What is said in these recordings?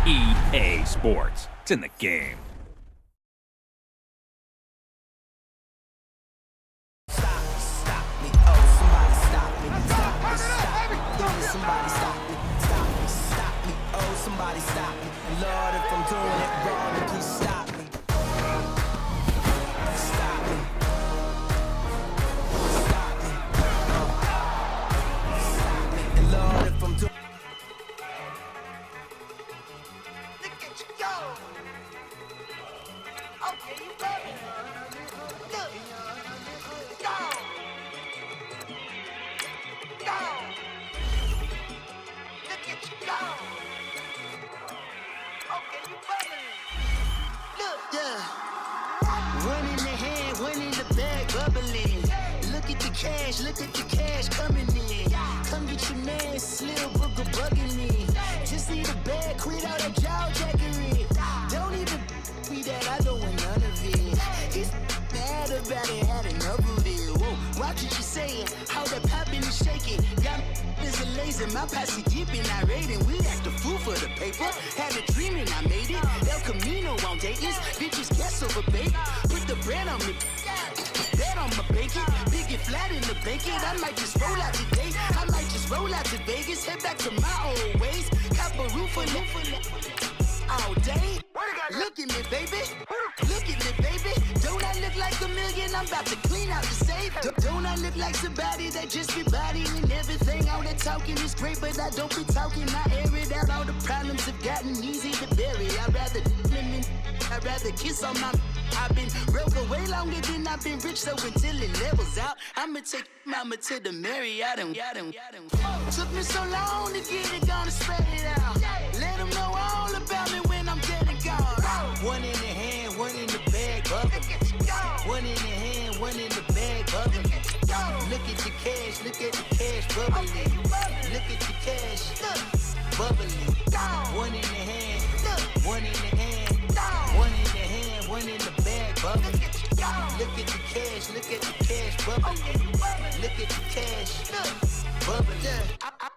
EA Sports. It's in the game. Somebody stop me, oh somebody stop me. Lord, if I'm doing it wrong, please stop me. Stop me. Stop me. Stop me. And Lord, if I'm doing look at you go. Okay, you ready? Look. Go. Go. Look at you go. Okay, you bubbling. Look, yeah. One in the hand, one in the bag, bubbling. Look at the cash coming in. Come get your man, Slim Booger bugging me. Just need a bag, quit all that jaw jackery. Don't even me that I don't want none of it. He's mad about it, had enough of it. Whoa, watch what you saying, how that poppin' and shaking. Got is a laser, my posse deep and I raiding. We act a fool for the paper. Had a dream and I made it. El Camino on Dayton's. Bitches guess over bait. Put the bread on me. Bet on my bacon. Big and flat in the bacon. I might just roll out today. I might just roll out to Vegas. Head back to my old ways. Cop a roof for all day. Look at me, baby. Look at me, baby. Don't I look like a million? I'm about to clean out the safe. Don't I look like somebody that just be bodying everything? All that talking is great, but I don't be talking. I air it out. All the problems have gotten easy to bury. I'd rather kiss on my. I've been broke way longer than I've been rich, so until it levels out, I'ma take mama to the Marriott and took me so long to get it, gonna spread it out. Let them know all about me when I'm dead and gone. One in the hand, one in the bag, bubbling. One in the hand, one in the bag, bubbling. Look at the cash, bubbling. Look at the cash, bubbling. One in the hand, one in the hand, one in the hand, one in the bag, bubbling. Look at the cash, bubbling. Look at the cash, bubbling.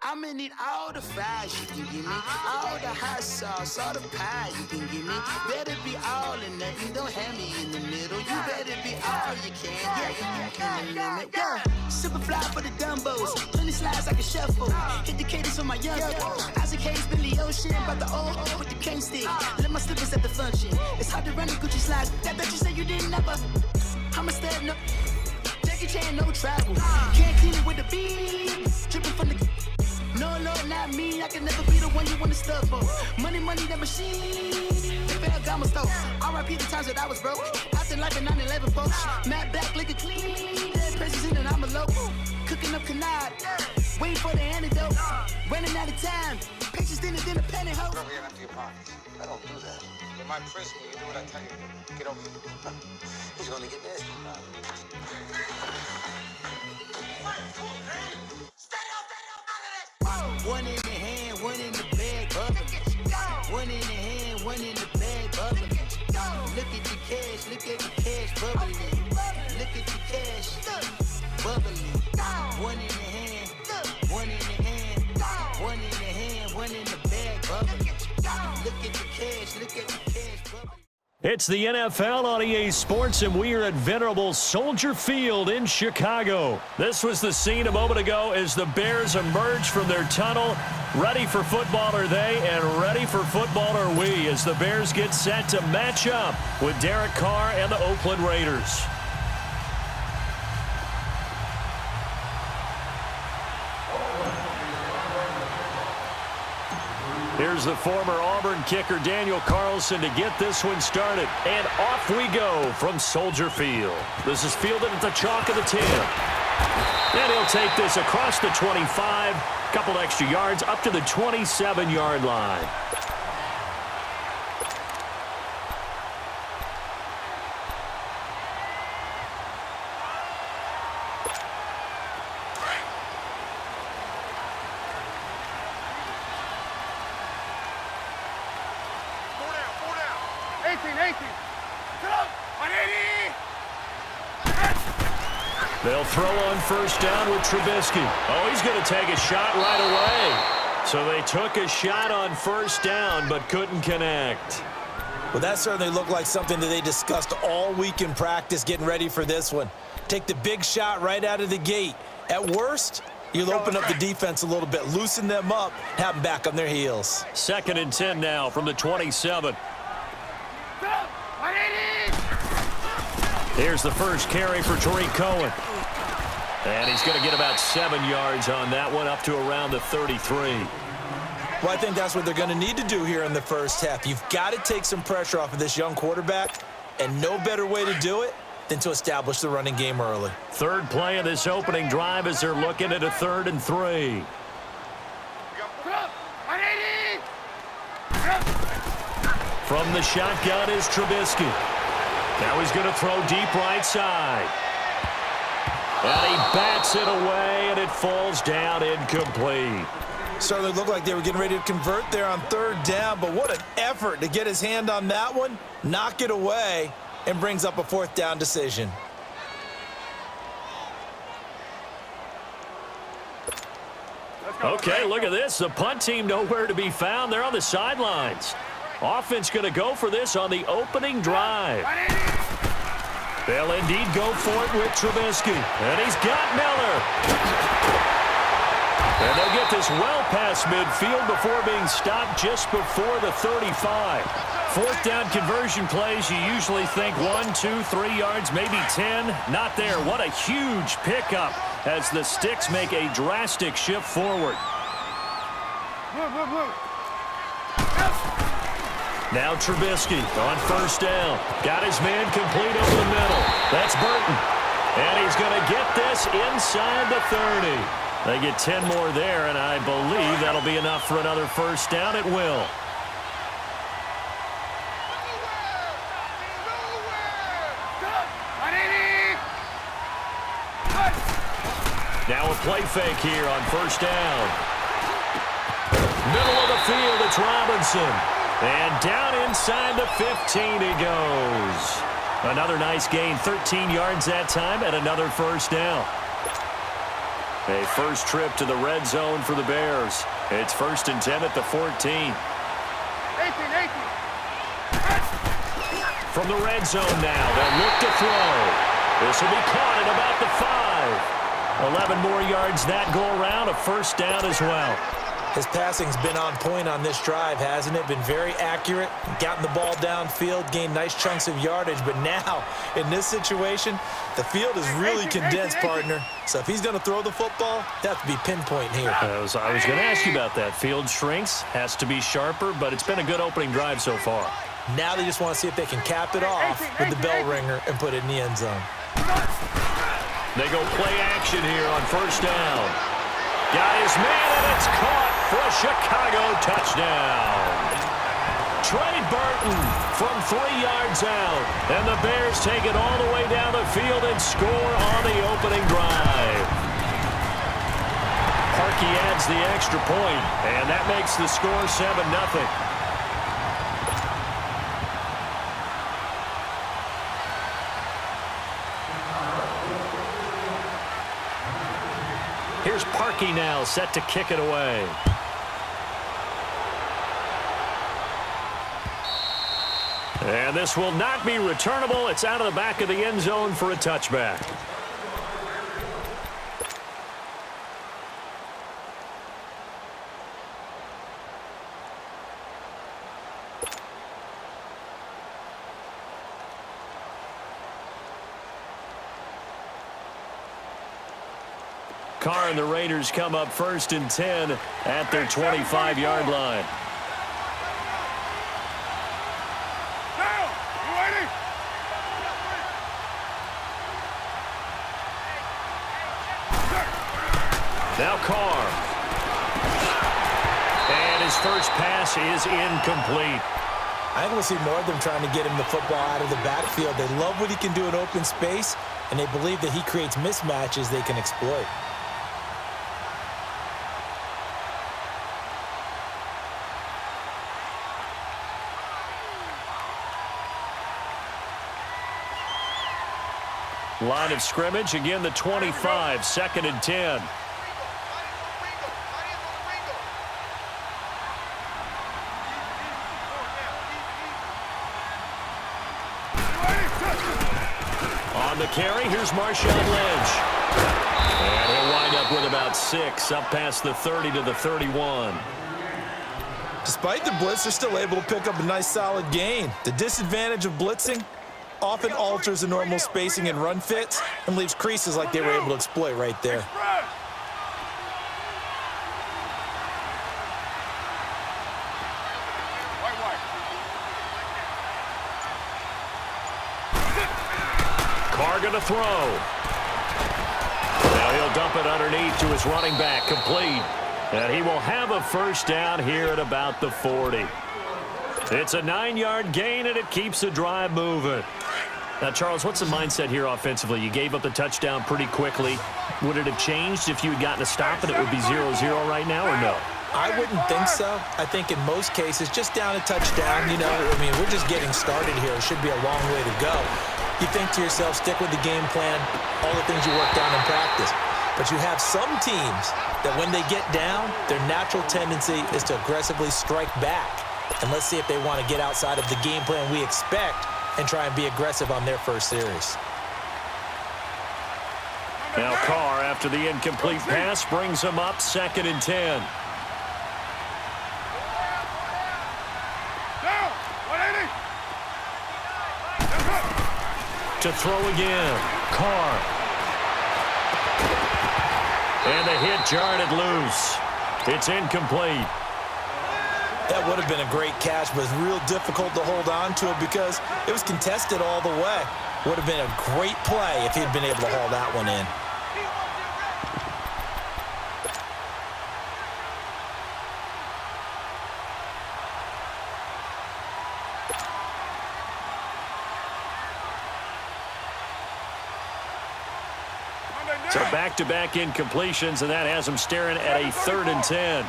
I'm gonna need all the fries you can give me, all the hot sauce, all the pie you can give me. Better be all or nothing, don't have me in the middle. You better be all you can, yeah, in the limit, yeah. Super fly for the Dumbos, plenty slides like a shuffle. Hit the cadence for my young Isaac Hayes, Billy Ocean, about the old with the cane stick. Let my slippers at the function. It's hard to run the Gucci slides. That bet you say you didn't never. I'm a step no. Jackie Chan, no travel. Can't clean it with the beat. Dripping from the. No, not me. I can never be the one you want to stuff for. Money, that machine. Ferragamo stove. R.I.P. the times that I was broke. Acting like a 9/11 folks. Matte black, liquor clean. Dead presses in and I'm a local. Cooking up canard. Waiting for the antidote. Running out of time. Pictures in the penny hoe. Bro, we empty your pockets. I don't do that. You might press me. You do what I tell you. Get over here. He's gonna get nasty. One in the hand, one in the bag, bubbling. One in the hand, one in the bag, bubbling. Look at the cash, bubbling. Look at the cash, bubbling. One in the hand, one in the hand, one in the hand, one in the bag, bubbling. Look at the cash, bubbling. It's the NFL on EA Sports, and we are at venerable Soldier Field in Chicago. This was the scene a moment ago as the Bears emerged from their tunnel. Ready for football are they, and ready for football are we, as the Bears get set to match up with Derek Carr and the Oakland Raiders. Here's the former Auburn kicker Daniel Carlson to get this one started. And off we go from Soldier Field. This is fielded at the chalk of the 10. And he'll take this across the 25, couple extra yards up to the 27-yard line. They'll throw on first down with Trubisky. Oh, he's going to take a shot right away. So they took a shot on first down but couldn't connect. Well, that certainly looked like something that they discussed all week in practice getting ready for this one. Take the big shot right out of the gate. At worst, you'll open up the defense a little bit, loosen them up, have them back on their heels. 2nd and 10 now from the 27. Here's the first carry for Tariq Cohen. And he's going to get about 7 yards on that one, up to around the 33. Well, I think that's what they're going to need to do here in the first half. You've got to take some pressure off of this young quarterback, and no better way to do it than to establish the running game early. Third play of this opening drive as they're looking at a 3rd and 3. From the shotgun is Trubisky. Now he's going to throw deep right side. And he bats it away, and it falls down incomplete. Certainly looked like they were getting ready to convert there on 3rd down, but what an effort to get his hand on that one, knock it away, and brings up a 4th down decision. Okay, look at this. The punt team nowhere to be found. They're on the sidelines. Offense going to go for this on the opening drive. They'll indeed go for it with Trubisky. And he's got Miller. And they'll get this well past midfield before being stopped just before the 35. 4th down conversion plays, you usually think 1, 2, 3 yards, maybe 10. Not there. What a huge pickup as the Sticks make a drastic shift forward. Now Trubisky on 1st down. Got his man complete over the middle. That's Burton. And he's going to get this inside the 30. They get 10 more there, and I believe that'll be enough for another 1st down. It will. Now a play fake here on 1st down. Middle of the field, it's Robinson. And down inside the 15 he goes. Another nice gain, 13 yards that time, and another 1st down. A first trip to the red zone for the Bears. It's 1st and 10 at the 14. 18. From the red zone now, they'll look to throw. This will be caught at about the 5. 11 more yards that go around, a 1st down as well. His passing's been on point on this drive, hasn't it? Been very accurate, gotten the ball downfield, gained nice chunks of yardage. But now, in this situation, the field is really condensed, partner. So if he's going to throw the football, they have to be pinpoint here. I was going to ask you about that. Field shrinks, has to be sharper, but it's been a good opening drive so far. Now they just want to see if they can cap it off with the bell ringer and put it in the end zone. They go play action here on 1st down. Got his man, and it's caught for a Chicago touchdown. Trey Burton from 3 yards out. And the Bears take it all the way down the field and score on the opening drive. Parkey adds the extra point, and that makes the score 7-0. Here's Parkey now, set to kick it away. And this will not be returnable. It's out of the back of the end zone for a touchback. Carr and the Raiders come up 1st and 10 at their 25-yard line. Now Carr. And his first pass is incomplete. I think we'll see more of them trying to get him the football out of the backfield. They love what he can do in open space, and they believe that he creates mismatches they can exploit. Line of scrimmage, again the 25, 2nd and 10. On the carry, here's Marshawn Lynch. And he'll wind up with about 6, up past the 30 to the 31. Despite the blitz, they're still able to pick up a nice solid gain. The disadvantage of blitzing often alters the normal spacing and run fits and leaves creases like they were able to exploit right there. Carr going to throw. Now he'll dump it underneath to his running back, complete. And he will have a first down here at about the 40. It's a 9-yard gain, and it keeps the drive moving. Now, Charles, what's the mindset here offensively? You gave up the touchdown pretty quickly. Would it have changed if you had gotten a stop and it would be 0-0 right now, or no? I wouldn't think so. I think in most cases, just down a touchdown, you know, I mean, we're just getting started here. It should be a long way to go. You think to yourself, stick with the game plan, all the things you worked on in practice. But you have some teams that when they get down, their natural tendency is to aggressively strike back. And let's see if they want to get outside of the game plan we expect and try and be aggressive on their first series. Now Carr, after the incomplete pass, brings him up 2nd and 10. To throw again, Carr. And the hit jarred it loose. It's incomplete. That would have been a great catch, but it's real difficult to hold on to it because it was contested all the way. Would have been a great play if he'd been able to haul that one in. So back-to-back incompletions, and that has him staring at a 3rd and 10.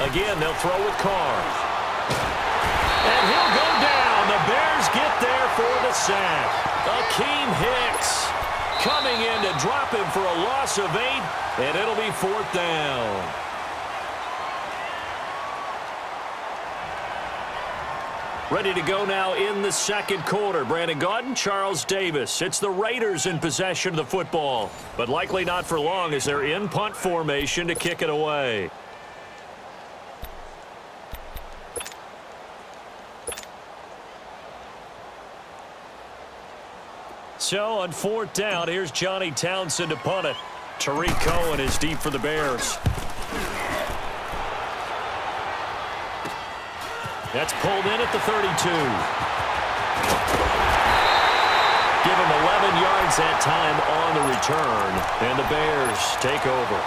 Again, they'll throw with Carr. And he'll go down. The Bears get there for the sack. Akeem Hicks coming in to drop him for a loss of 8, and it'll be 4th down. Ready to go now in the second quarter. Brandon Gaudin, Charles Davis. It's the Raiders in possession of the football, but likely not for long as they're in punt formation to kick it away. So on 4th down, here's Johnny Townsend to punt it. Tariq Cohen is deep for the Bears. That's pulled in at the 32. Give him 11 yards that time on the return, and the Bears take over.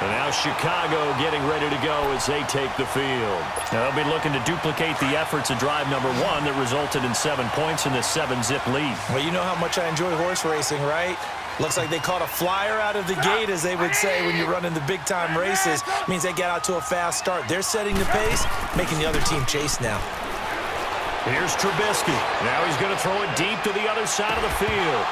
And now Chicago getting ready to go as they take the field. Now they'll be looking to duplicate the efforts of drive number 1 that resulted in 7 points in this 7-zip lead. Well, you know how much I enjoy horse racing, right? Looks like they caught a flyer out of the gate, as they would say when you're running the big-time races. Means they get out to a fast start. They're setting the pace, making the other team chase now. Here's Trubisky. Now he's going to throw it deep to the other side of the field.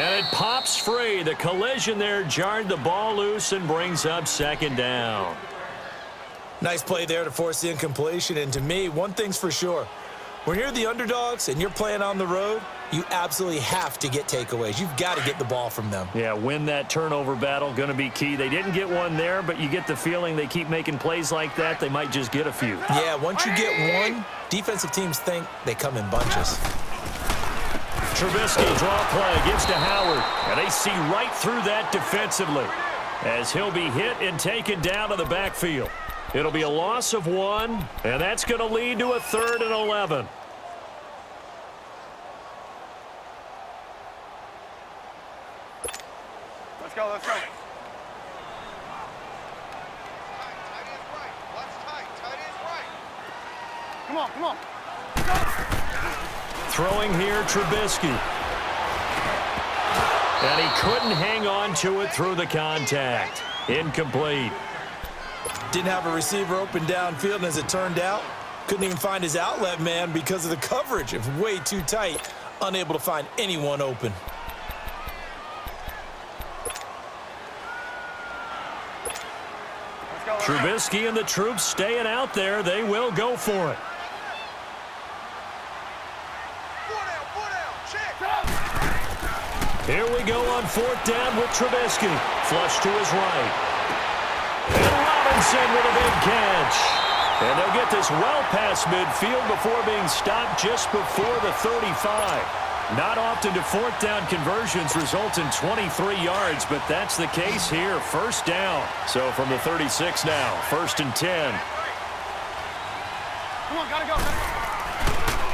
And it pops free. The collision there jarred the ball loose and brings up 2nd down. Nice play there to force the incompletion. And to me, one thing's for sure. When you're the underdogs and you're playing on the road, you absolutely have to get takeaways. You've got to get the ball from them. Yeah, win that turnover battle, going to be key. They didn't get one there, but you get the feeling they keep making plays like that, they might just get a few. Yeah, once you get one, defensive teams think they come in bunches. Trubisky, draw play, gives to Howard, and they see right through that defensively as he'll be hit and taken down to the backfield. It'll be a loss of 1, and that's going to lead to a 3rd and 11. Let's go, let's go. Come on, come on. Throwing here, Trubisky. And he couldn't hang on to it through the contact. Incomplete. Didn't have a receiver open downfield, and as it turned out, couldn't even find his outlet man because of the coverage. It was way too tight, unable to find anyone open. Let's Trubisky and the troops staying out there. They will go for it. Here we go on 4th down with Trubisky. Flush to his right. And Robinson with a big catch. And they'll get this well past midfield before being stopped just before the 35. Not often do 4th down conversions result in 23 yards, but that's the case here. 1st down. So from the 36 now, 1st and 10. Come on, gotta go.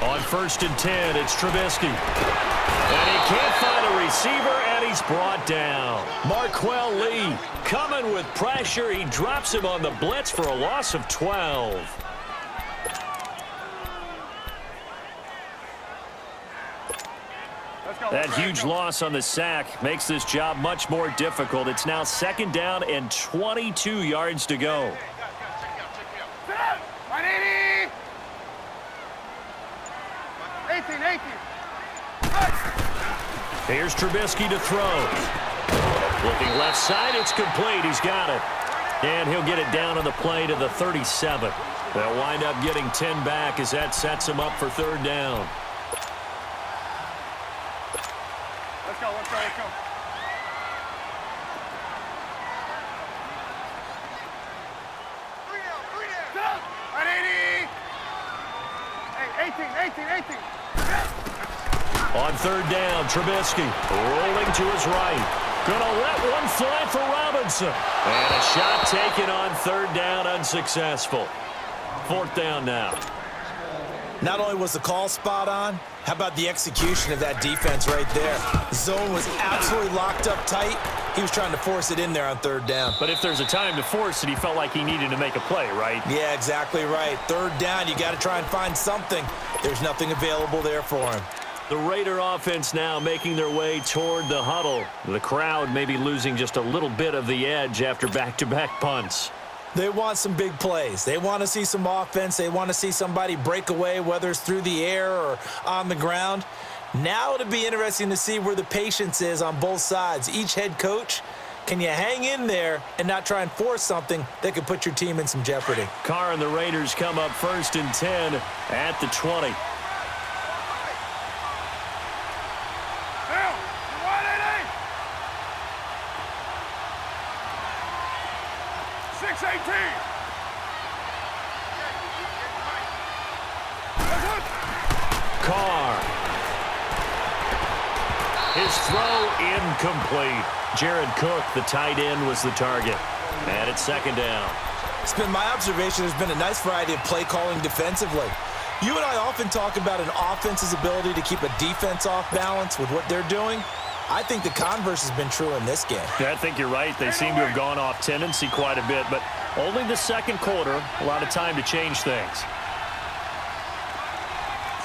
On 1st and 10, it's Trubisky. And he can't find a receiver, and he's brought down. Marquell Lee coming with pressure. He drops him on the blitz for a loss of 12. That huge loss on the sack makes this job much more difficult. It's now 2nd down and 22 yards to go. 180. 18. Here's Trubisky to throw. Looking left side, it's complete. He's got it. And he'll get it down on the play to the 37. They'll wind up getting 10 back as that sets him up for 3rd down. Let's go. 180. Hey, 18. On 3rd down, Trubisky rolling to his right. Gonna let one fly for Robinson. And a shot taken on 3rd down, unsuccessful. 4th down now. Not only was the call spot on, how about the execution of that defense right there? The zone was absolutely locked up tight. He was trying to force it in there on 3rd down. But if there's a time to force it, he felt like he needed to make a play, right? Yeah, exactly right. 3rd down, you got to try and find something. There's nothing available there for him. The Raider offense now making their way toward the huddle. The crowd may be losing just a little bit of the edge after back-to-back punts. They want some big plays. They want to see some offense. They want to see somebody break away, whether it's through the air or on the ground. Now it'll be interesting to see where the patience is on both sides. Each head coach, can you hang in there and not try and force something that could put your team in some jeopardy? Carr and the Raiders come up 1st and 10 at the 20. Down. 180. 618. Carr. His throw incomplete. Jared Cook, the tight end, was the target. And it's 2nd down. It's been my observation there's been a nice variety of play calling defensively. You and I often talk about an offense's ability to keep a defense off balance with what they're doing. I think the converse has been true in this game. Yeah, I think you're right. They seem to have gone off tendency quite a bit, but only the 2nd quarter, a lot of time to change things.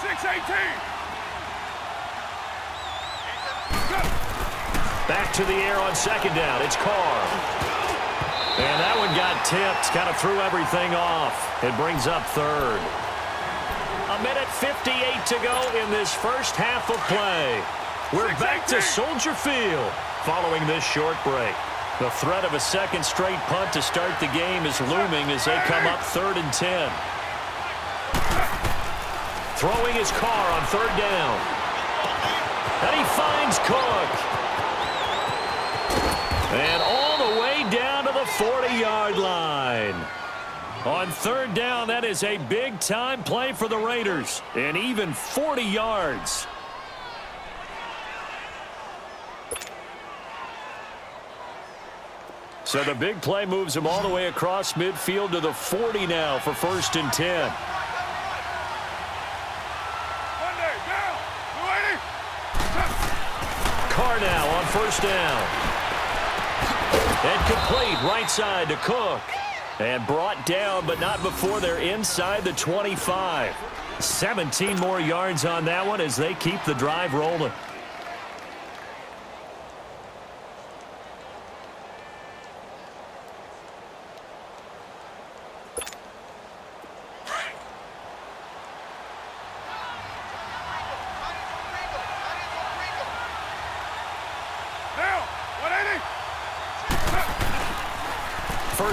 618. Back to the air on 2nd down. It's Carr. And that one got tipped, kind of threw everything off. It brings up 3rd. 1:58 to go in this first half of play. We're back to Soldier Field following this short break. The threat of a 2nd straight punt to start the game is looming as they come up 3rd and 10. Throwing his Carr on 3rd down. And he finds Cook. And all the way down to the 40-yard line. On 3rd down, that is a big-time play for the Raiders. And even 40 yards. So the big play moves him all the way across midfield to the 40 now for 1st and 10. Carr now on 1st down. And complete right side to Cook. And brought down, but not before they're inside the 25. 17 more yards on that one as they keep the drive rolling.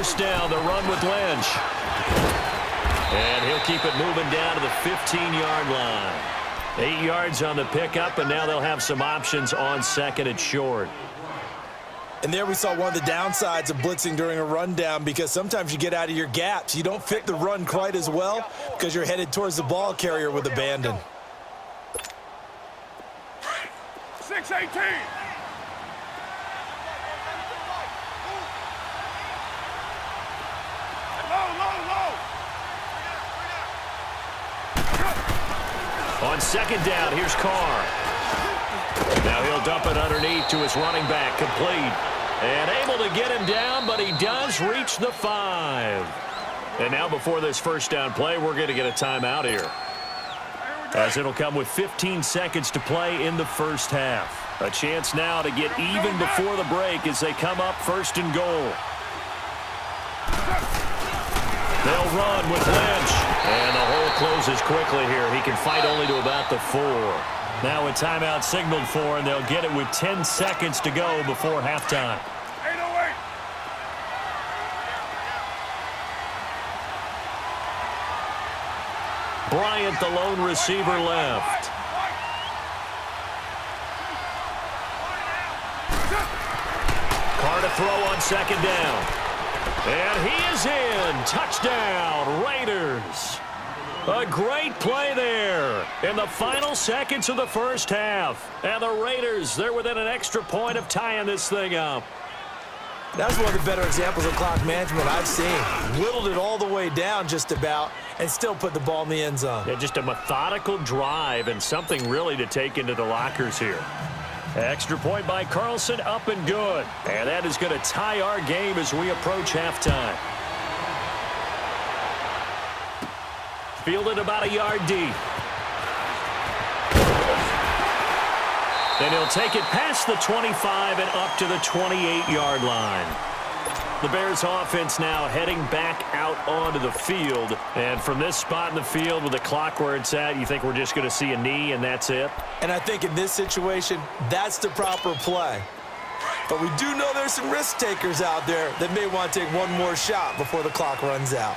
first down. The run with Lynch. And he'll keep it moving down to the 15-yard line. 8 yards on the pickup, and now they'll have some options on second and short. And there we saw one of the downsides of blitzing during a rundown, because sometimes you get out of your gaps. You don't fit the run quite as well because you're headed towards the ball carrier with abandon. 6-18. On second down, here's Carr. Now he'll dump it underneath to his running back, complete. And able to get him down, but he does reach the 5. And now before this first down play, we're going to get a timeout here, as it'll come with 15 seconds to play in the first half. A chance now to get even before the break as they come up first and goal. They'll run with Lynch. And the hole closes quickly here. He can fight only to about the 4. Now a timeout signaled for, and they'll get it with 10 seconds to go before halftime. 808. Bryant, the lone receiver, left. Carr to throw on second down. And he is in. Touchdown, Raiders. A great play there in the final seconds of the first half. And the Raiders, they're within an extra point of tying this thing up. That's one of the better examples of clock management I've seen. Whittled it all the way down just about and still put the ball in the end zone. Yeah, just a methodical drive and something really to take into the lockers here. Extra point by Carlson, up and good. And that is going to tie our game as we approach halftime. Fielded about a yard deep. Then he'll take it past the 25 and up to the 28-yard line. The Bears offense now heading back out onto the field. And from this spot in the field with the clock where it's at, you think we're just going to see a knee and that's it? And I think in this situation, that's the proper play. But we do know there's some risk takers out there that may want to take one more shot before the clock runs out.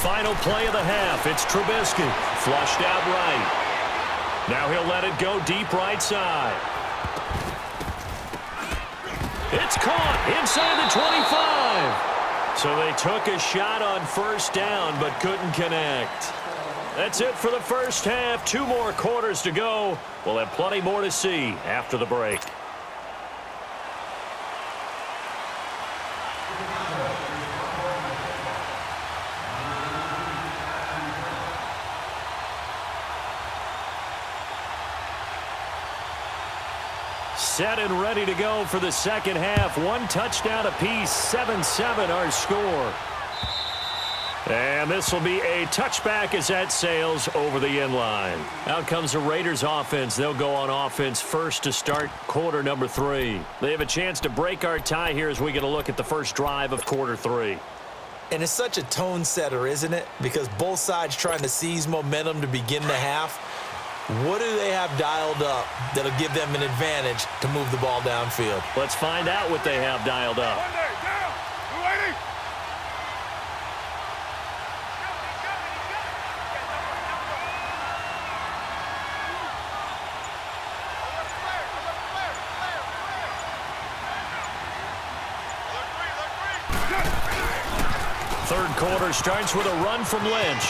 Final play of the half. It's Trubisky. Flushed out right. Now he'll let it go deep right side. It's caught inside the 25. So they took a shot on first down but couldn't connect. That's it for the first half. 2 more quarters to go. We'll have plenty more to see after the break. Set and ready to go for the second half. 1 touchdown apiece, 7-7 our score. And this will be a touchback as that sails over the end line. Out comes the Raiders offense. They'll go on offense first to start quarter number 3. They have a chance to break our tie here as we get a look at the first drive of quarter 3. And it's such a tone setter, isn't it? Because both sides trying to seize momentum to begin the half. What do they have dialed up that'll give them an advantage to move the ball downfield? Let's find out what they have dialed up. Down. 280. Third quarter starts with a run from Lynch.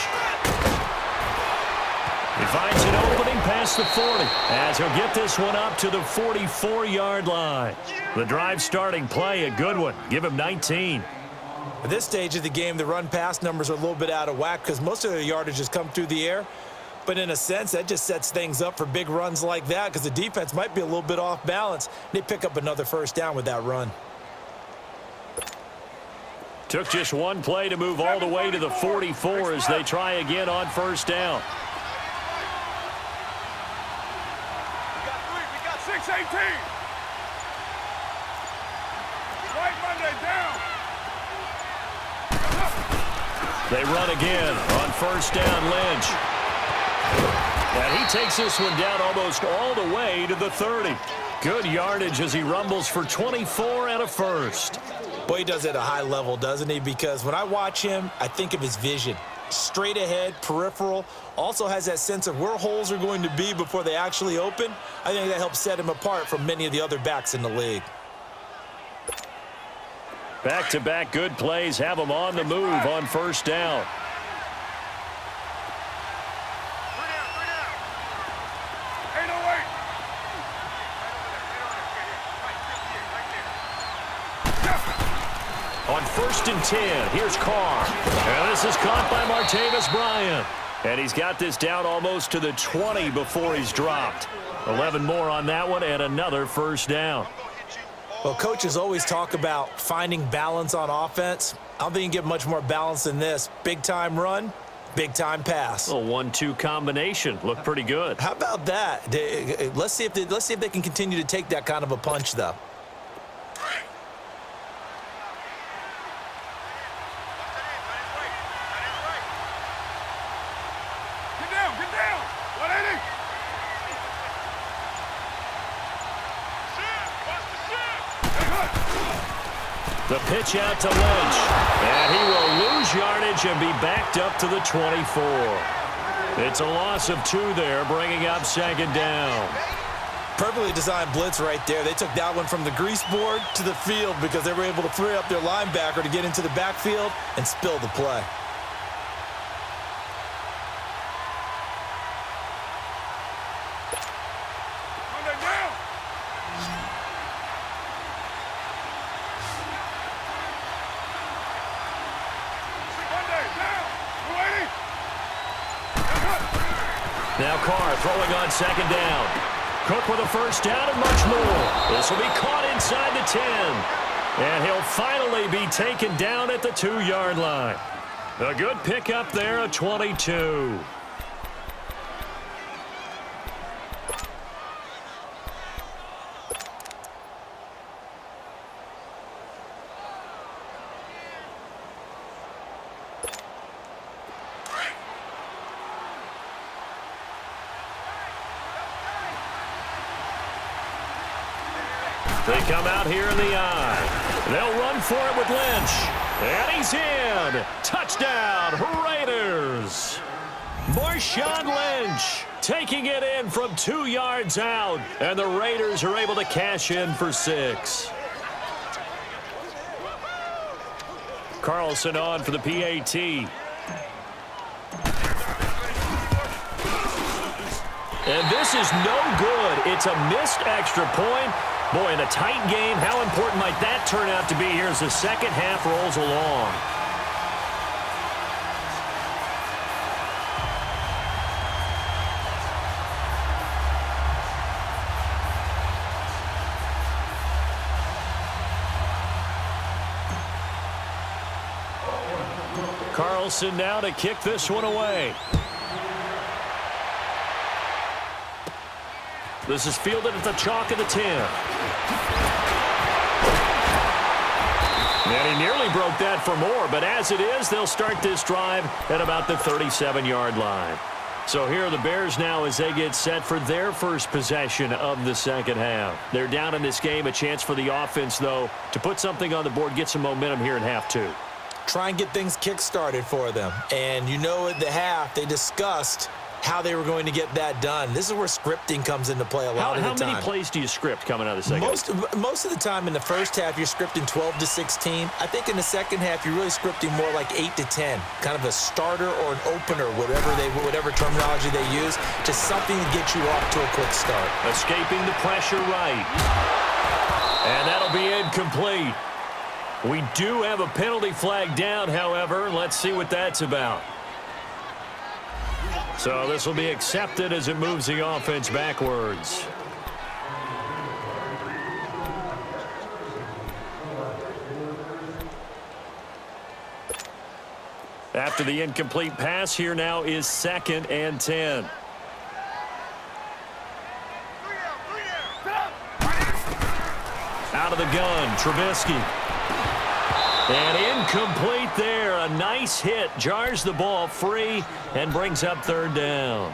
He finds an opening past the 40 as he'll get this one up to the 44-yard line. The drive starting play, a good one. Give him 19. At this stage of the game, the run-pass numbers are a little bit out of whack because most of their yardage has come through the air. But in a sense, that just sets things up for big runs like that because the defense might be a little bit off balance. They pick up another first down with that run. Took just one play to move all the way to the 44 as they try again on first down. 6-18. Right Monday down. They run again on first down. Lynch. And he takes this one down almost all the way to the 30. Good yardage as he rumbles for 24 and a first. Boy, he does it at a high level, doesn't he? Because when I watch him, I think of his vision. Straight ahead, peripheral, also has that sense of where holes are going to be before they actually open. I think that helps set him apart from many of the other backs in the league. Back-to-back good plays have him on the move on first down. On 1st and 10, here's Carr. And this is caught by Martavis Bryant. And he's got this down almost to the 20 before he's dropped. 11 more on that one and another first down. Well, coaches always talk about finding balance on offense. I don't think you can get much more balance than this. Big-time run, big-time pass. A 1-2 combination. Looked pretty good. How about that? Let's see if they can continue to take that kind of a punch, though. The pitch out to Lynch. And he will lose yardage and be backed up to the 24. It's a loss of 2 there, bringing up 2nd down. Perfectly designed blitz right there. They took that one from the grease board to the field because they were able to free up their linebacker to get into the backfield and spill the play. Now Carr throwing on 2nd down. Cook with a first down and much more. This will be caught inside the 10. And he'll finally be taken down at the 2-yard line. A good pickup there, a 22. They come out here in the eye. They'll run for it with Lynch. And he's in. Touchdown, Raiders. Marshawn Lynch taking it in from 2 yards out. And the Raiders are able to cash in for 6. Carlson on for the PAT. And this is no good. It's a missed extra point. Boy, in a tight game, how important might that turn out to be here as the second half rolls along? Carlson now to kick this one away. This is fielded at the chalk of the 10. And he nearly broke that for more, but as it is, they'll start this drive at about the 37-yard line. So here are the Bears now as they get set for their first possession of the second half. They're down in this game, a chance for the offense, though, to put something on the board, get some momentum here in half 2. Try and get things kick-started for them. And you know at the half, they discussed how they were going to get that done. This is where scripting comes into play a lot of the time. How many plays do you script coming out of the second half? Most of the time in the first half, you're scripting 12 to 16. I think in the second half, you're really scripting more like 8 to 10. Kind of a starter or an opener, whatever terminology they use. Just something to get you off to a quick start. Escaping the pressure right. And that'll be incomplete. We do have a penalty flag down, however. Let's see what that's about. So this will be accepted as it moves the offense backwards. After the incomplete pass, here now is 2nd and 10. Out of the gun, Trubisky. And incomplete there. A nice hit. Jars the ball free and brings up 3rd down.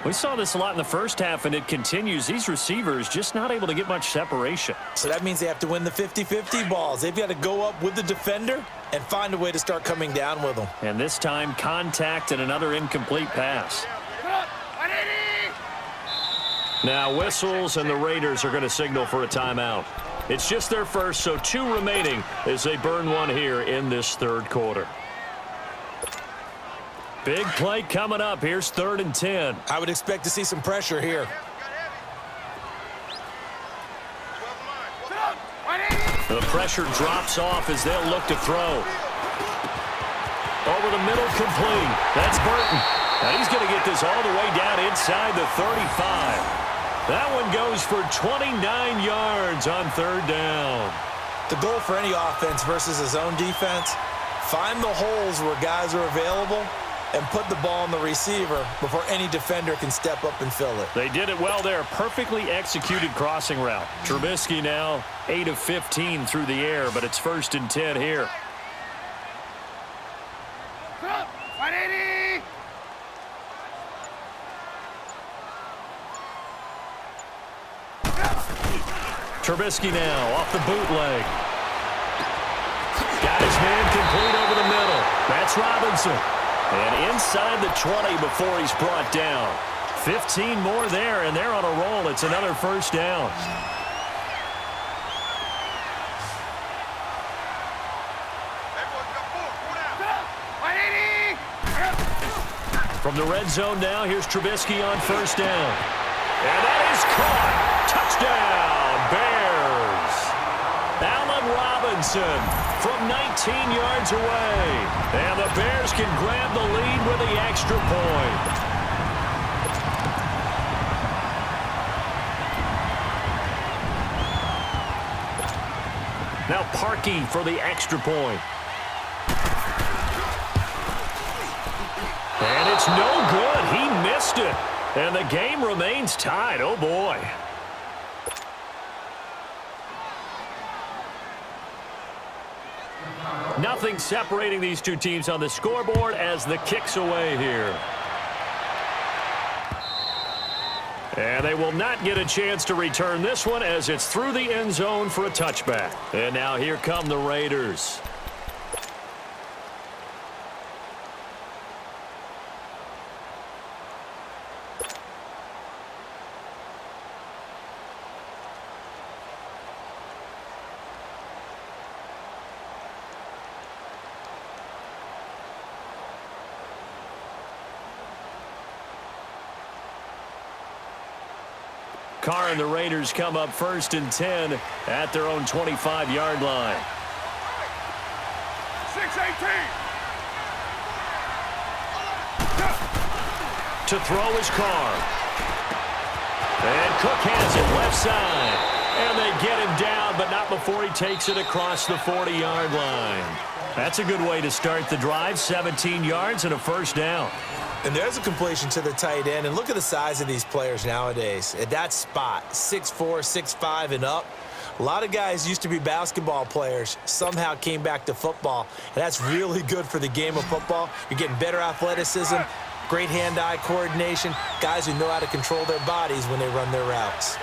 We saw this a lot in the first half, and it continues. These receivers just not able to get much separation. So that means they have to win the 50-50 balls. They've got to go up with the defender and find a way to start coming down with them. And this time, contact and another incomplete pass. Now whistles, and the Raiders are going to signal for a timeout. It's just their first, so 2 remaining as they burn one here in this third quarter. Big play coming up. Here's 3rd and 10. I would expect to see some pressure here. The pressure drops off as they'll look to throw. Over the middle, complete. That's Burton. Now he's going to get this all the way down inside the 35. That one goes for 29 yards on 3rd down. The goal for any offense versus a zone defense, find the holes where guys are available and put the ball on the receiver before any defender can step up and fill it. They did it well there. Perfectly executed crossing route. Trubisky now 8 of 15 through the air, but it's 1st and 10 here. Trubisky now off the bootleg. Got his man complete over the middle. That's Robinson. And inside the 20 before he's brought down. 15 more there, and they're on a roll. It's another 1st down. From the red zone now, here's Trubisky on 1st down. And that is caught. Touchdown, Bears. Allen Robinson from 19 yards away. And the Bears can grab the lead with the extra point. Now Parkey for the extra point. And it's no good. He missed it. And the game remains tied. Oh, boy. Nothing separating these two teams on the scoreboard as the kick's away here. And they will not get a chance to return this one as it's through the end zone for a touchback. And now here come the Raiders. Carr and the Raiders come up 1st and 10 at their own 25-yard line. 6-18. To throw is Carr. And Cook has it left side. And they get him down, but not before he takes it across the 40-yard line. That's a good way to start the drive. 17 yards and a 1st down. And there's a completion to the tight end. And look at the size of these players nowadays. At that spot, 6'4", 6'5", and up. A lot of guys used to be basketball players, somehow came back to football. And that's really good for the game of football. You're getting better athleticism, great hand-eye coordination, guys who know how to control their bodies when they run their routes.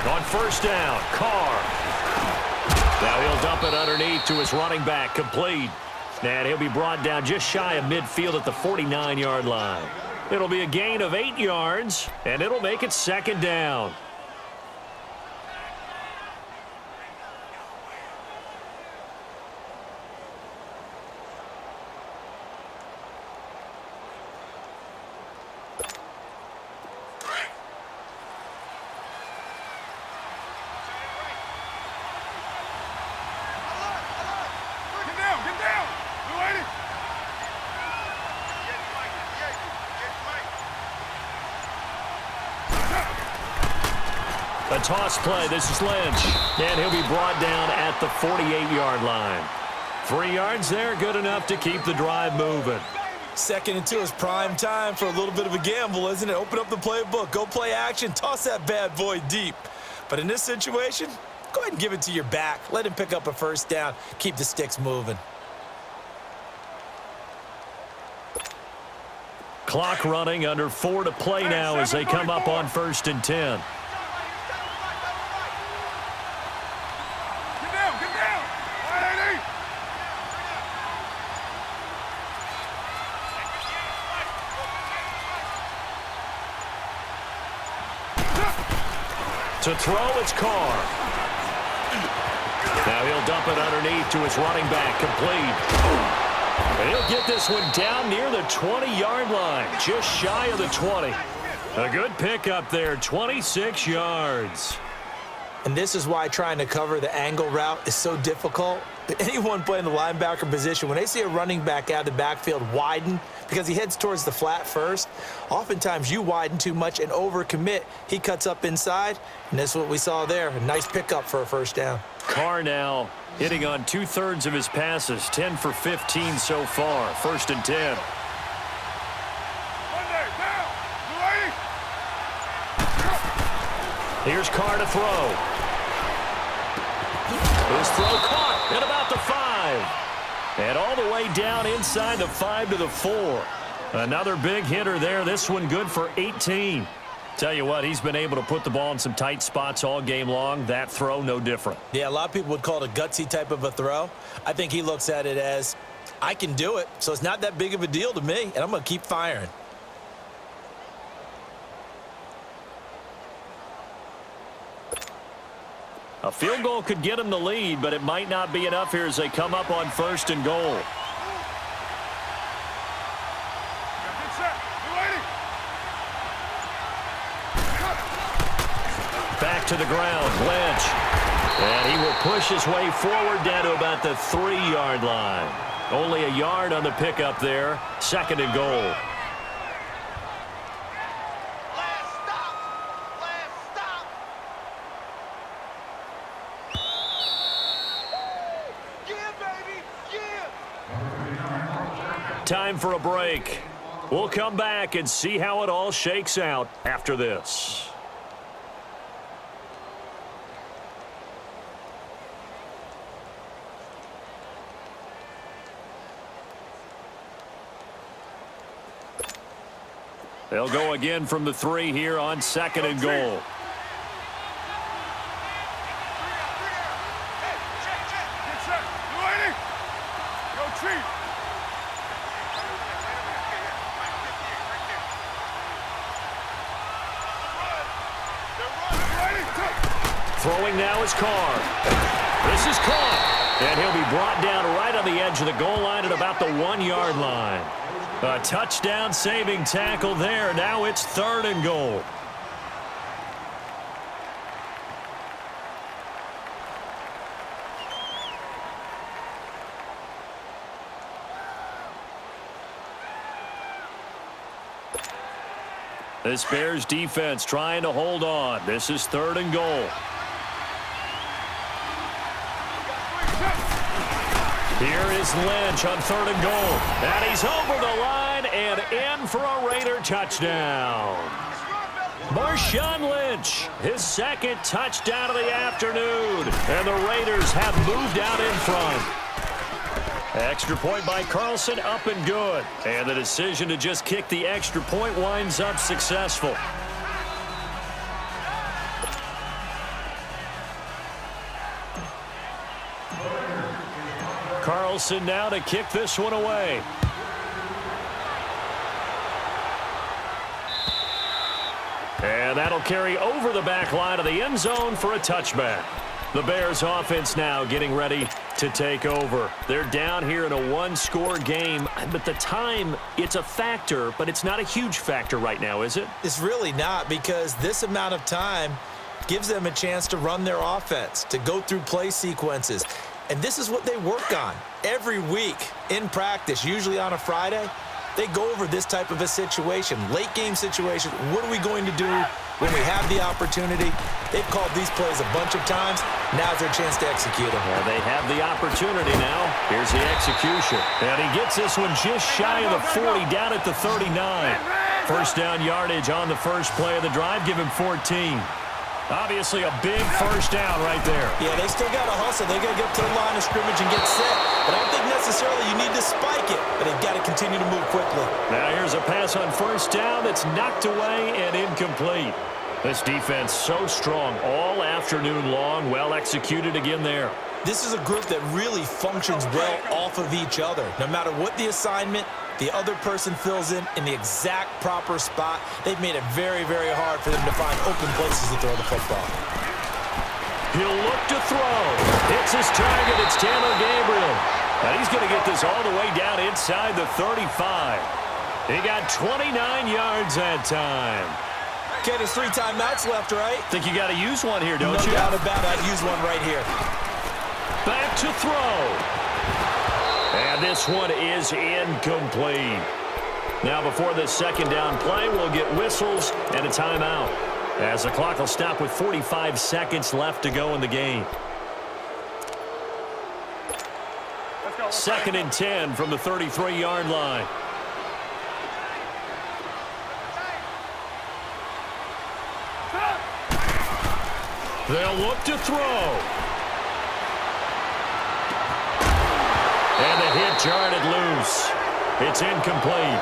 On 1st down, Carr. Now he'll dump it underneath to his running back, complete. And he'll be brought down just shy of midfield at the 49-yard line. It'll be a gain of 8 yards, and it'll make it 2nd down. A toss play. This is Lynch. And he'll be brought down at the 48-yard line. 3 yards there, good enough to keep the drive moving. 2nd and 2 is prime time for a little bit of a gamble, isn't it? Open up the playbook. Go play action. Toss that bad boy deep. But in this situation, go ahead and give it to your back. Let him pick up a first down. Keep the sticks moving. Clock running, under 4 to play now as they come up on 1st and 10. Get down, get down. 180. To throw, it's Carr. Now he'll dump it underneath to his running back, complete. And he'll get this one down near the 20-yard line, just shy of the 20. A good pickup there, 26 yards. And this is why trying to cover the angle route is so difficult. Anyone playing the linebacker position, when they see a running back out of the backfield widen because he heads towards the flat first, oftentimes you widen too much and overcommit. He cuts up inside, and that's what we saw there. A nice pickup for a first down. Carr now hitting on 2/3 of his passes, 10 for 15 so far. 1st and 10. Monday, down. 280. Here's Carr to throw. His throw caught at about the 5. And all the way down inside the 5 to the 4. Another big hitter there. This one good for 18. Tell you what, he's been able to put the ball in some tight spots all game long. That throw, no different. Yeah, a lot of people would call it a gutsy type of a throw. I think he looks at it as, I can do it, so it's not that big of a deal to me, and I'm going to keep firing. A field goal could get him the lead, but it might not be enough here as they come up on 1st and goal. Get set. 280. Back to the ground, Lynch. And he will push his way forward down to about the 3-yard line. Only a yard on the pickup there. 2nd and goal. Time for a break. We'll come back and see how it all shakes out after this. They'll go again from the 3 here on 2nd and goal. Get set. 280. Go cheat. Throwing now is Carr. This is caught. And he'll be brought down right on the edge of the goal line at about the 1-yard line. A touchdown saving tackle there. Now it's 3rd and goal. This Bears defense trying to hold on. This is 3rd and goal. Here is Lynch on 3rd and goal. And he's over the line and in for a Raider touchdown. Marshawn Lynch, his 2nd touchdown of the afternoon. And the Raiders have moved out in front. Extra point by Carlson, up and good. And the decision to just kick the extra point winds up successful. Carlson now to kick this one away. And that'll carry over the back line of the end zone for a touchback. The Bears offense now getting ready to take over. They're down here in a 1-score game, but the time, it's a factor, but it's not a huge factor right now, is it? It's really not, because this amount of time gives them a chance to run their offense, to go through play sequences. And this is what they work on every week in practice, usually on a Friday. They go over this type of a situation, late game situation. What are we going to do when we have the opportunity? They've called these plays a bunch of times. Now's their chance to execute them. Yeah, they have the opportunity now. Here's the execution. And he gets this one just shy of the 40, down at the 39. First down yardage on the first play of the drive. Give him 14. Obviously a big first down right there. Yeah, they still got to hustle. They got to get to the line of scrimmage and get set. But I don't think necessarily you need to spike it, but they've got to continue to move quickly. Now here's a pass on first down that's knocked away and incomplete. This defense so strong all afternoon long. Well executed again there. This is a group that really functions well off of each other. No matter what the assignment, the other person fills in the exact proper spot. They've made it very, very hard for them to find open places to throw the football. He'll look to throw. It's his target. It's Taylor Gabriel. And he's going to get this all the way down inside the 35. He got 29 yards that time. Okay, there's 3 timeouts left, right? Think you got to use one here, don't you? No doubt about it. I'd use one right here. Back to throw. And this one is incomplete. Now before this second down play, we'll get whistles and a timeout, as the clock will stop with 45 seconds left to go in the game. 2nd and 10 from the 33-yard line. They'll look to throw. And the hit jarred it loose. It's incomplete.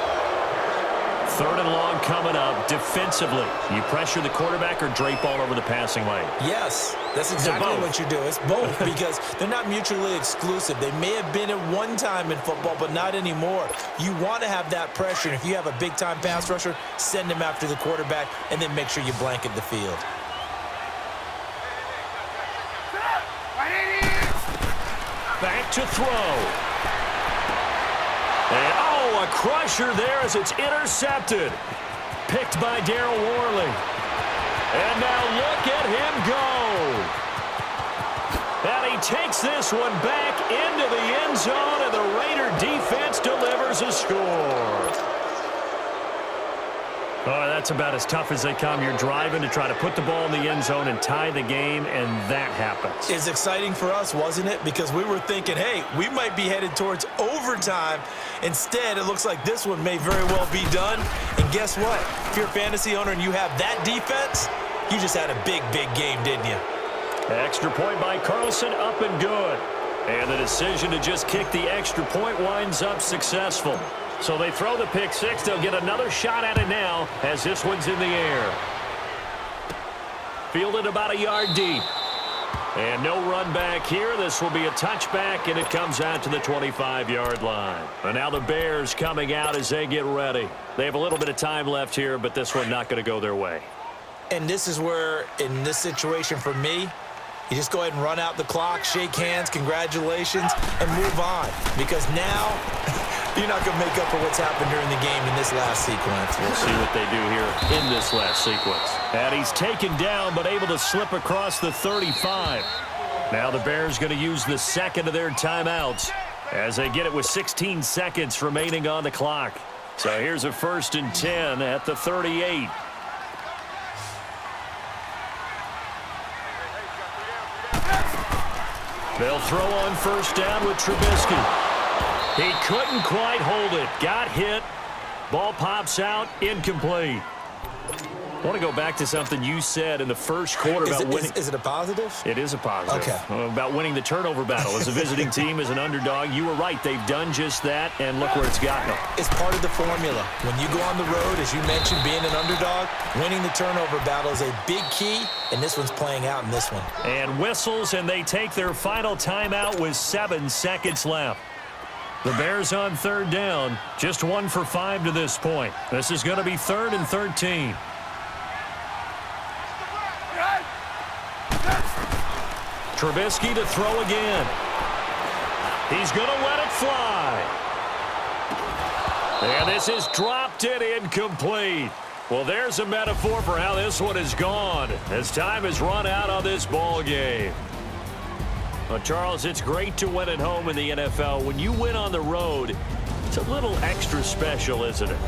3rd and long coming up. Defensively, you pressure the quarterback or drape all over the passing lane? Yes, that's exactly what you do. It's both because they're not mutually exclusive. They may have been at one time in football, but not anymore. You want to have that pressure. And if you have a big-time pass rusher, send him after the quarterback and then make sure you blanket the field. Back to throw. And, a crusher there as it's intercepted. Picked by Darryl Worley. And now look at him go. And he takes this one back into the end zone, and the Raider defense delivers a score. Oh, that's about as tough as they come. You're driving to try to put the ball in the end zone and tie the game, and that happens. It's exciting for us, wasn't it? Because we were thinking, hey, we might be headed towards overtime. Instead, it looks like this one may very well be done. And guess what? If you're a fantasy owner and you have that defense, you just had a big, big game, didn't you? Extra point by Carlson, up and good. And the decision to just kick the extra point winds up successful. So they throw the pick six. They'll get another shot at it now as this one's in the air. Fielded about a yard deep. And no run back here. This will be a touchback, and it comes out to the 25-yard line. And now the Bears coming out as they get ready. They have a little bit of time left here, but this one not going to go their way. And this is where, in this situation for me, you just go ahead and run out the clock, shake hands, congratulations, and move on. Because now you're not going to make up for what's happened during the game in this last sequence. We'll see what they do here in this last sequence. And he's taken down but able to slip across the 35. Now the Bears going to use the second of their timeouts as they get it with 16 seconds remaining on the clock. So here's a 1st and 10 at the 38. They'll throw on first down with Trubisky. He couldn't quite hold it. Got hit. Ball pops out. Incomplete. I want to go back to something you said in the first quarter about winning. Is it a positive? It is a positive. Okay. About winning the turnover battle. As a visiting team, as an underdog, you were right. They've done just that, and look where it's gotten them. It's part of the formula. When you go on the road, as you mentioned, being an underdog, winning the turnover battle is a big key, and this one's playing out in this one. And whistles, and they take their final timeout with 7 seconds left. The Bears on third down, just 1 for 5 to this point. This is going to be 3rd and 13. Trubisky to throw again. He's going to let it fly. And this is dropped and incomplete. Well, there's a metaphor for how this one is gone as time has run out on this ball game. Well, Charles, it's great to win at home in the NFL. When you win on the road, it's a little extra special, isn't it?